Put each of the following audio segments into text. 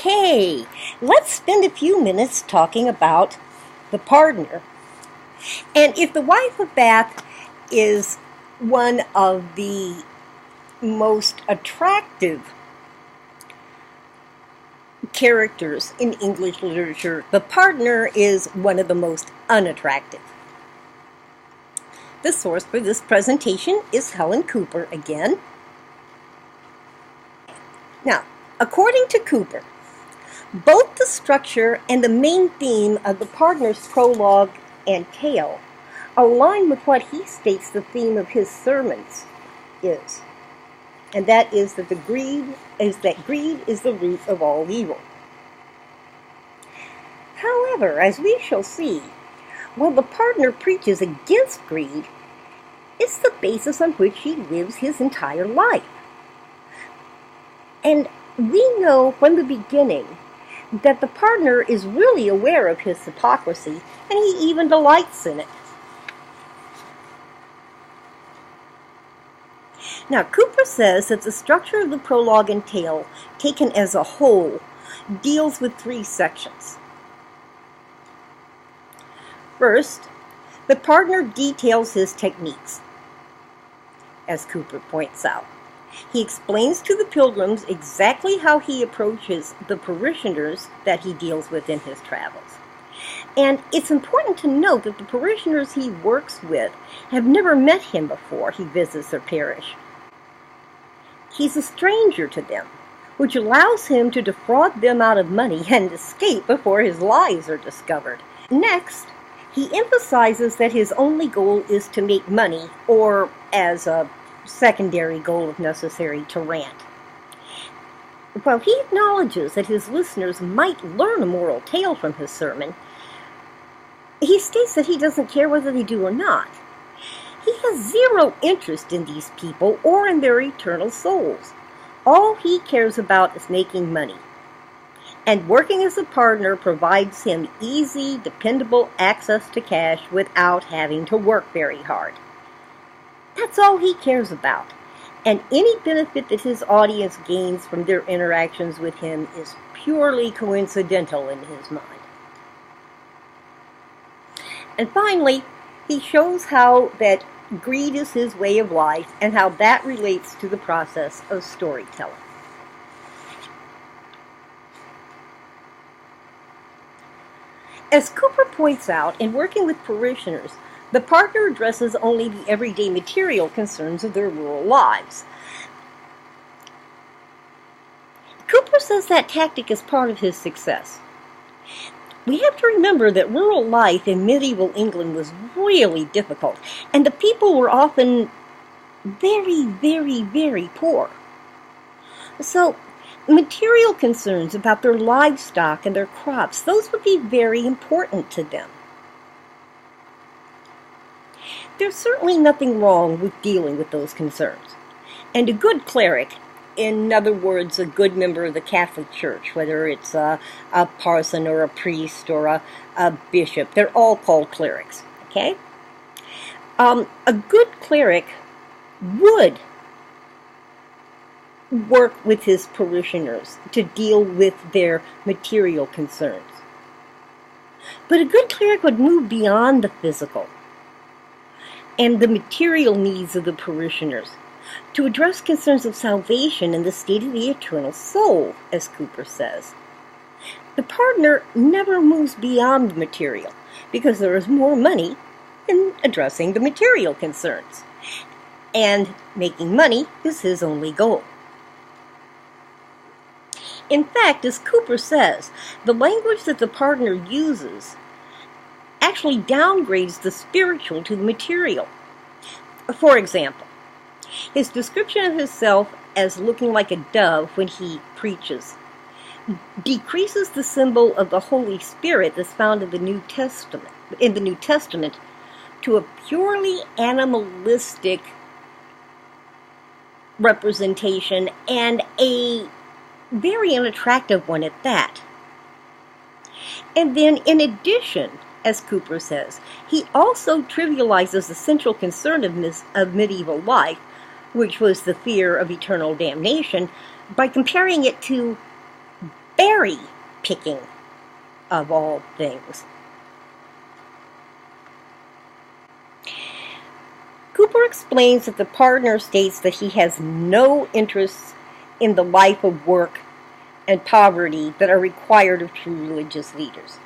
Okay, let's spend a few minutes talking about the partner. And if the wife of Bath is one of the most attractive characters in English literature, the partner is one of the most unattractive. The source for this presentation is Helen Cooper again. Now, according to Cooper, both the structure and the main theme of the partner's prologue and tale align with what he states the theme of his sermons is, and that is that greed is the root of all evil. However, as we shall see, while the partner preaches against greed, it's the basis on which he lives his entire life. And we know from the beginning that the partner is really aware of his hypocrisy, and he even delights in it. Now, Cooper says that the structure of the prologue and tale, taken as a whole, deals with three sections. First, the partner details his techniques, as Cooper points out. He explains to the pilgrims exactly how he approaches the parishioners that he deals with in his travels. And it's important to note that the parishioners he works with have never met him before he visits their parish. He's a stranger to them, which allows him to defraud them out of money and escape before his lies are discovered. Next, he emphasizes that his only goal is to make money, or as a secondary goal if necessary, to rant. While he acknowledges that his listeners might learn a moral tale from his sermon, he states that he doesn't care whether they do or not. He has zero interest in these people or in their eternal souls. All he cares about is making money. And working as a partner provides him easy, dependable access to cash without having to work very hard. That's all he cares about, and any benefit that his audience gains from their interactions with him is purely coincidental in his mind. And finally, he shows how that greed is his way of life and how that relates to the process of storytelling. As Cooper points out, in working with parishioners, the partner addresses only the everyday material concerns of their rural lives. Cooper says that tactic is part of his success. We have to remember that rural life in medieval England was really difficult, and the people were often very, very, very poor. So, material concerns about their livestock and their crops, those would be very important to them. There's certainly nothing wrong with dealing with those concerns. And a good cleric, in other words, a good member of the Catholic Church, whether it's a parson or a priest or a bishop, they're all called clerics, okay? A good cleric would work with his parishioners to deal with their material concerns. But a good cleric would move beyond the physical and the material needs of the parishioners to address concerns of salvation and the state of the eternal soul, as Cooper says. The partner never moves beyond the material because there is more money in addressing the material concerns, and making money is his only goal. In fact, as Cooper says, the language that the partner uses actually downgrades the spiritual to the material. For example, his description of himself as looking like a dove when he preaches decreases the symbol of the Holy Spirit that's found in the New Testament to a purely animalistic representation, and a very unattractive one at that. And then, in addition, as Cooper says, he also trivializes the central concern of medieval life, which was the fear of eternal damnation, by comparing it to berry picking of all things. Cooper explains that the partner states that he has no interest in the life of work and poverty that are required of true religious leaders.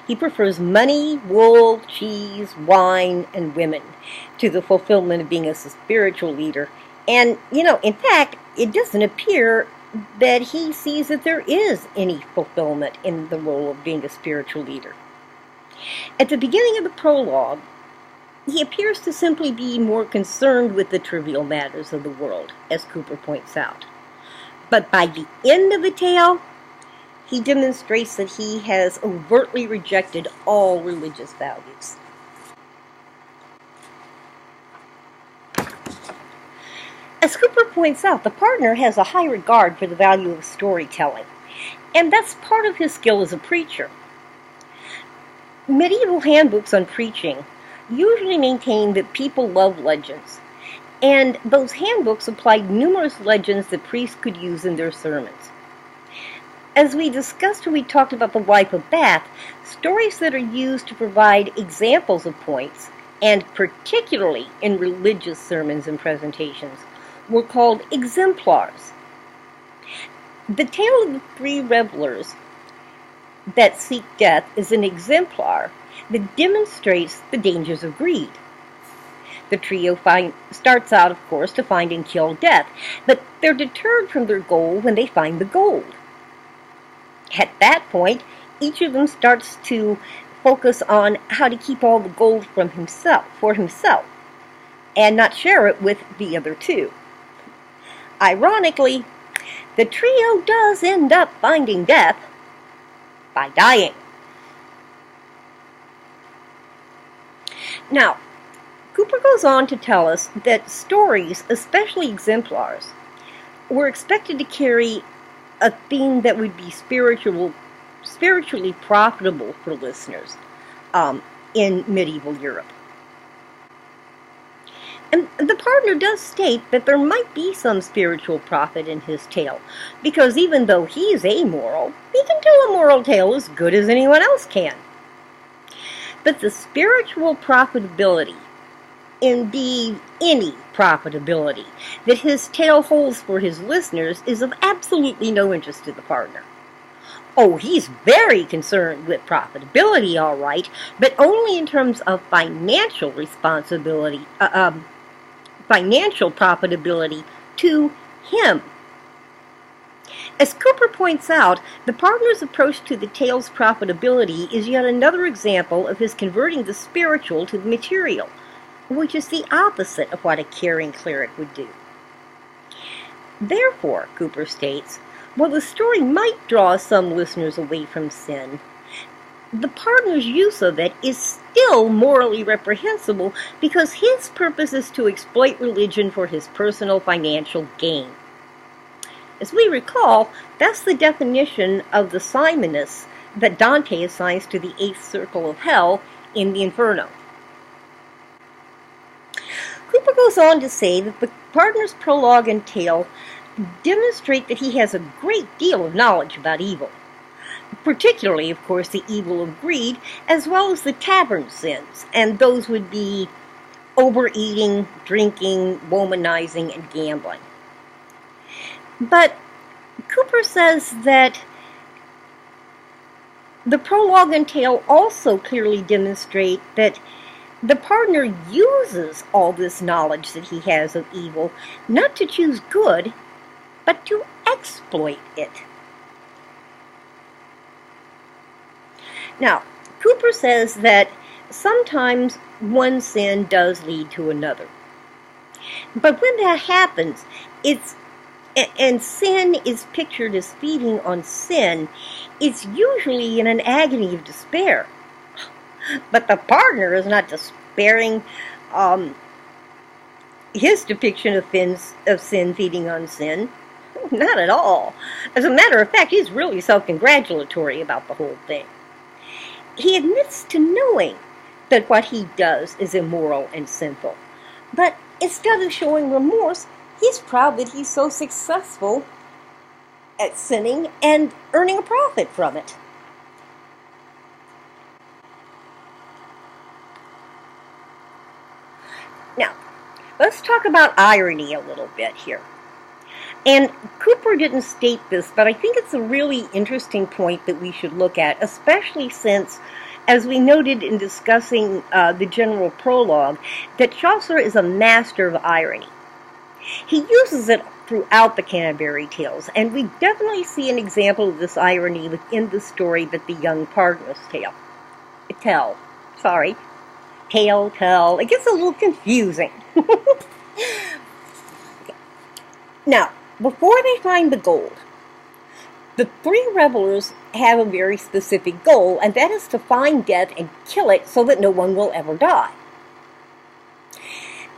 He prefers money, wool, cheese, wine, and women to the fulfillment of being a spiritual leader. And, in fact, it doesn't appear that he sees that there is any fulfillment in the role of being a spiritual leader. At the beginning of the prologue, he appears to simply be more concerned with the trivial matters of the world, as Cooper points out. But by the end of the tale, he demonstrates that he has overtly rejected all religious values. As Cooper points out, the partner has a high regard for the value of storytelling, and that's part of his skill as a preacher. Medieval handbooks on preaching usually maintain that people love legends, and those handbooks applied numerous legends that priests could use in their sermons. As we discussed when we talked about the life of Bath, stories that are used to provide examples of points, and particularly in religious sermons and presentations, were called exemplars. The tale of the three revelers that seek death is an exemplar that demonstrates the dangers of greed. The trio starts out, of course, to find and kill death, but they're deterred from their goal when they find the gold. At that point, each of them starts to focus on how to keep all the gold for himself, and not share it with the other two. Ironically, the trio does end up finding death by dying. Now, Cooper goes on to tell us that stories, especially exemplars, were expected to carry a theme that would be spiritually profitable for listeners in medieval Europe. And the partner does state that there might be some spiritual profit in his tale, because even though he's amoral, he can tell a moral tale as good as anyone else can. But the spiritual profitability, indeed any profitability, that his tale holds for his listeners is of absolutely no interest to the partner. Oh, he's very concerned with profitability, all right, but only in terms of financial responsibility, financial profitability to him. As Cooper points out, the partner's approach to the tale's profitability is yet another example of his converting the spiritual to the material, which is the opposite of what a caring cleric would do. Therefore, Cooper states, while the story might draw some listeners away from sin, the partner's use of it is still morally reprehensible because his purpose is to exploit religion for his personal financial gain. As we recall, that's the definition of the Simonists that Dante assigns to the eighth circle of hell in the Inferno. Cooper goes on to say that the partner's prologue and tale demonstrate that he has a great deal of knowledge about evil, particularly, of course, the evil of greed, as well as the tavern sins, and those would be overeating, drinking, womanizing, and gambling. But Cooper says that the prologue and tale also clearly demonstrate that the partner uses all this knowledge that he has of evil not to choose good, but to exploit it. Now, Cooper says that sometimes one sin does lead to another. But when that happens, and sin is pictured as feeding on sin, it's usually in an agony of despair. But the partner is not despairing. His depiction of sin feeding on sin, not at all. As a matter of fact, he's really self-congratulatory about the whole thing. He admits to knowing that what he does is immoral and sinful. But instead of showing remorse, he's proud that he's so successful at sinning and earning a profit from it. Now, let's talk about irony a little bit here. And Cooper didn't state this, but I think it's a really interesting point that we should look at, especially since, as we noted in discussing the general prologue, that Chaucer is a master of irony. He uses it throughout the Canterbury Tales, and we definitely see an example of this irony within the story that the young partners tell. It gets a little confusing. Now, before they find the gold, the three revelers have a very specific goal, and that is to find death and kill it so that no one will ever die.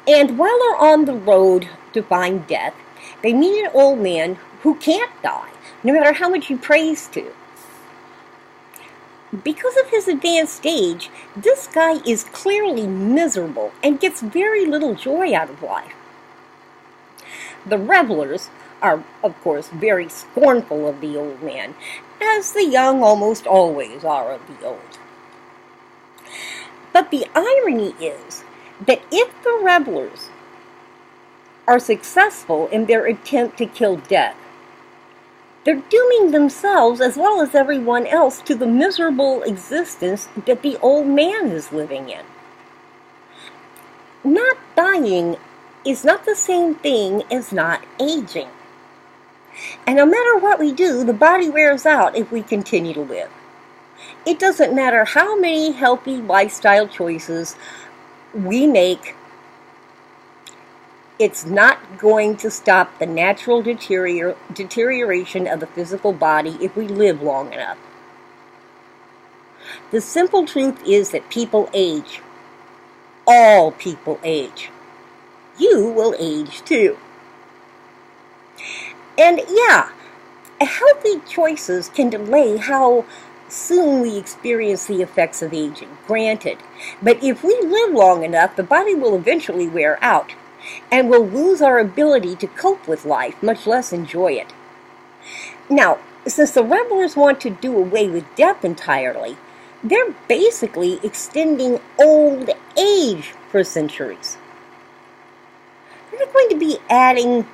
And while they're on the road to find death, they meet an old man who can't die, no matter how much he prays to. Because of his advanced age, this guy is clearly miserable and gets very little joy out of life. The revelers are, of course, very scornful of the old man, as the young almost always are of the old. But the irony is that if the revelers are successful in their attempt to kill death, they're dooming themselves as well as everyone else to the miserable existence that the old man is living in. Not dying is not the same thing as not aging. And no matter what we do, the body wears out if we continue to live. It doesn't matter how many healthy lifestyle choices we make, it's not going to stop the natural deterioration of the physical body if we live long enough. The simple truth is that people age. All people age. You will age too. And yeah, healthy choices can delay how soon we experience the effects of aging, granted. But if we live long enough, the body will eventually wear out, and we'll lose our ability to cope with life, much less enjoy it. Now, since the revelers want to do away with death entirely, they're basically extending old age for centuries. They're not going to be adding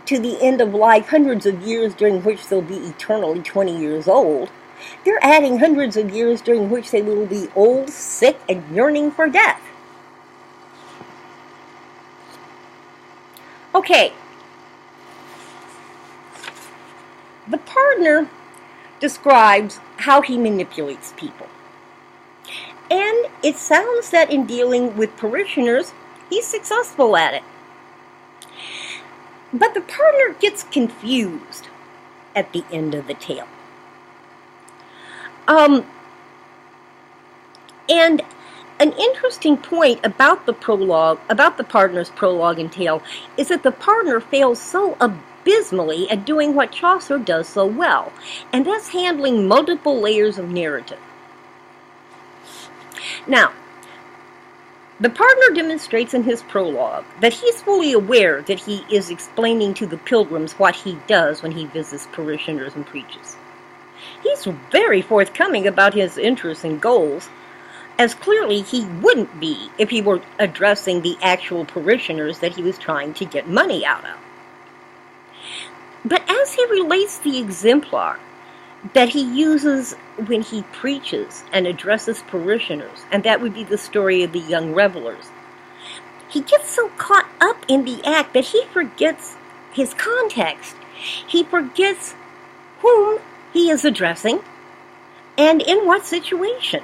to the end of life hundreds of years during which they'll be eternally 20 years old. They're adding hundreds of years during which they will be old, sick, and yearning for death. Okay. The partner describes how he manipulates people. And it sounds that in dealing with parishioners, he's successful at it. But the partner gets confused at the end of the tale. And an interesting point about the prologue, about the partner's prologue and tale, is that the partner fails so abysmally at doing what Chaucer does so well, and that's handling multiple layers of narrative. Now, the partner demonstrates in his prologue that he's fully aware that he is explaining to the pilgrims what he does when he visits parishioners and preaches. He's very forthcoming about his interests and goals, as clearly he wouldn't be if he were addressing the actual parishioners that he was trying to get money out of. But as he relates the exemplar that he uses when he preaches and addresses parishioners, and that would be the story of the young revelers, he gets so caught up in the act that he forgets his context. He forgets whom he is addressing and in what situation.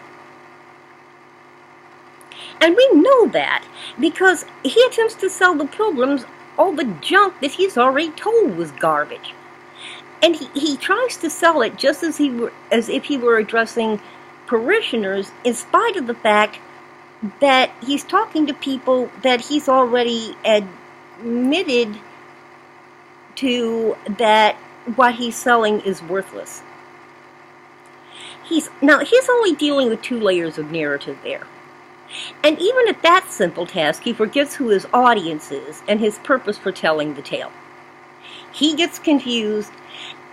And we know that because he attempts to sell the pilgrims all the junk that he's already told was garbage. And he tries to sell it just as if he were addressing parishioners, in spite of the fact that he's talking to people that he's already admitted to that what he's selling is worthless. He's only dealing with 2 layers of narrative there. And even at that simple task, he forgets who his audience is and his purpose for telling the tale. he gets confused,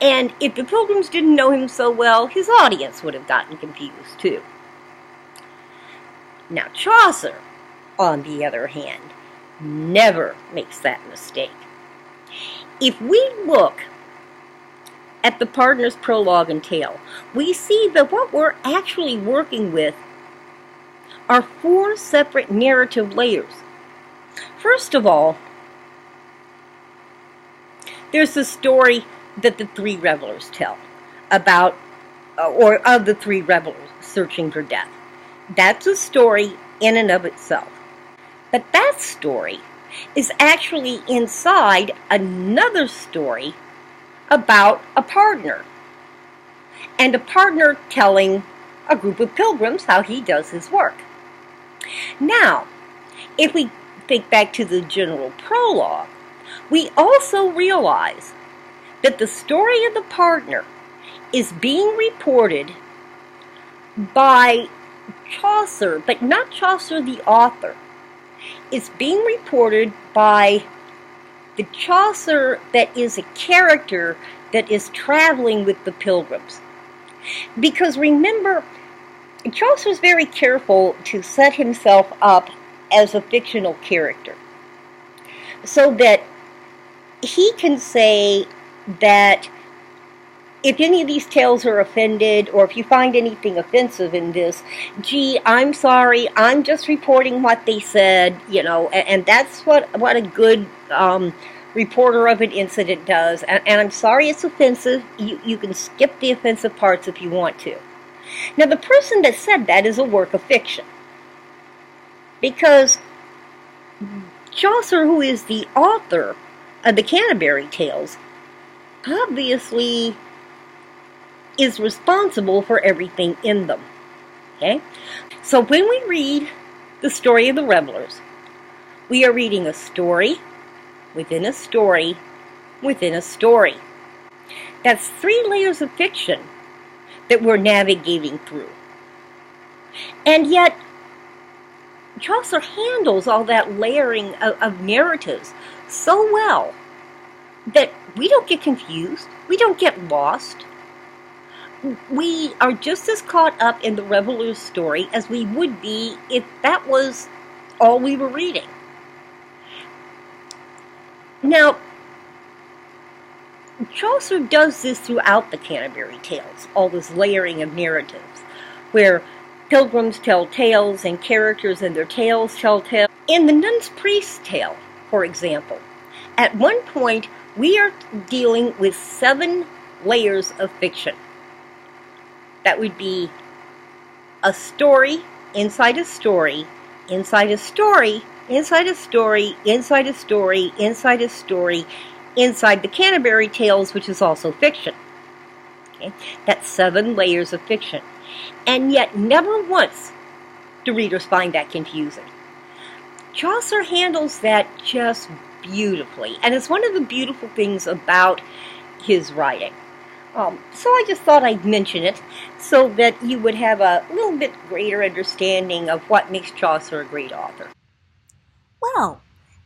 and if the Pilgrims didn't know him so well, his audience would have gotten confused too. Now Chaucer, on the other hand, never makes that mistake. If we look at the Pardoner's prologue and tale, we see that what we're actually working with are 4 separate narrative layers. First of all, there's the story that the 3 revelers tell about, or of the 3 revelers searching for death. That's a story in and of itself. But that story is actually inside another story about a pardoner, and a pardoner telling a group of pilgrims how he does his work. Now, if we think back to the general prologue, we also realize that the story of the pardoner is being reported by Chaucer, but not Chaucer the author. It's being reported by the Chaucer that is a character that is traveling with the pilgrims. Because remember, Chaucer's very careful to set himself up as a fictional character, so that he can say that if any of these tales are offended, or if you find anything offensive in this, gee, I'm sorry, I'm just reporting what they said, and that's what a good reporter of an incident does, and I'm sorry it's offensive. You can skip the offensive parts if you want to. Now, the person that said that is a work of fiction, because Chaucer, who is the author of the Canterbury Tales, obviously is responsible for everything in them. Okay? So when we read the story of the revelers, we are reading a story within a story within a story. That's 3 layers of fiction that we're navigating through. And yet, Chaucer handles all that layering of narratives so well that we don't get confused, we don't get lost. We are just as caught up in the reveler's story as we would be if that was all we were reading. Now, Chaucer does this throughout the Canterbury Tales, all this layering of narratives, where pilgrims tell tales and characters in their tales tell tales. In the Nun's Priest's Tale, for example, at one point we are dealing with 7 layers of fiction. That would be a story inside a story, inside a story, inside a story, inside a story, inside a story, inside the Canterbury Tales, which is also fiction. Okay? That's 7 layers of fiction. And yet never once do readers find that confusing. Chaucer handles that just beautifully, and it's one of the beautiful things about his writing. So I just thought I'd mention it so that you would have a little bit greater understanding of what makes Chaucer a great author. Well,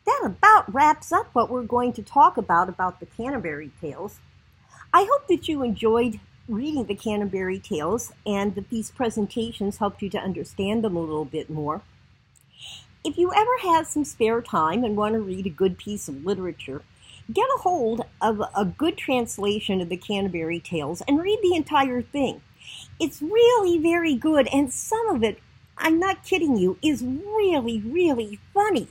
that about wraps up what we're going to talk about the Canterbury Tales. I hope that you enjoyed reading the Canterbury Tales and that these presentations helped you to understand them a little bit more. If you ever have some spare time and want to read a good piece of literature, get a hold of a good translation of the Canterbury Tales and read the entire thing. It's really very good, and some of it, I'm not kidding you, is really, really funny.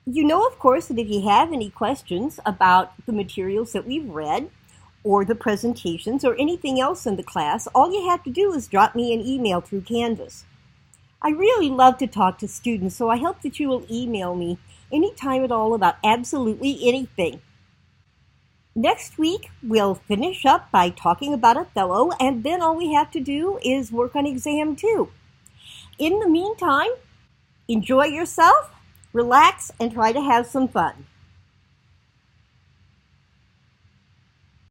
You know, of course, that if you have any questions about the materials that we've read, or the presentations, or anything else in the class, all you have to do is drop me an email through Canvas. I really love to talk to students, so I hope that you will email me anytime at all about absolutely anything. Next week, we'll finish up by talking about Othello, and then all we have to do is work on exam 2. In the meantime, enjoy yourself, relax, and try to have some fun.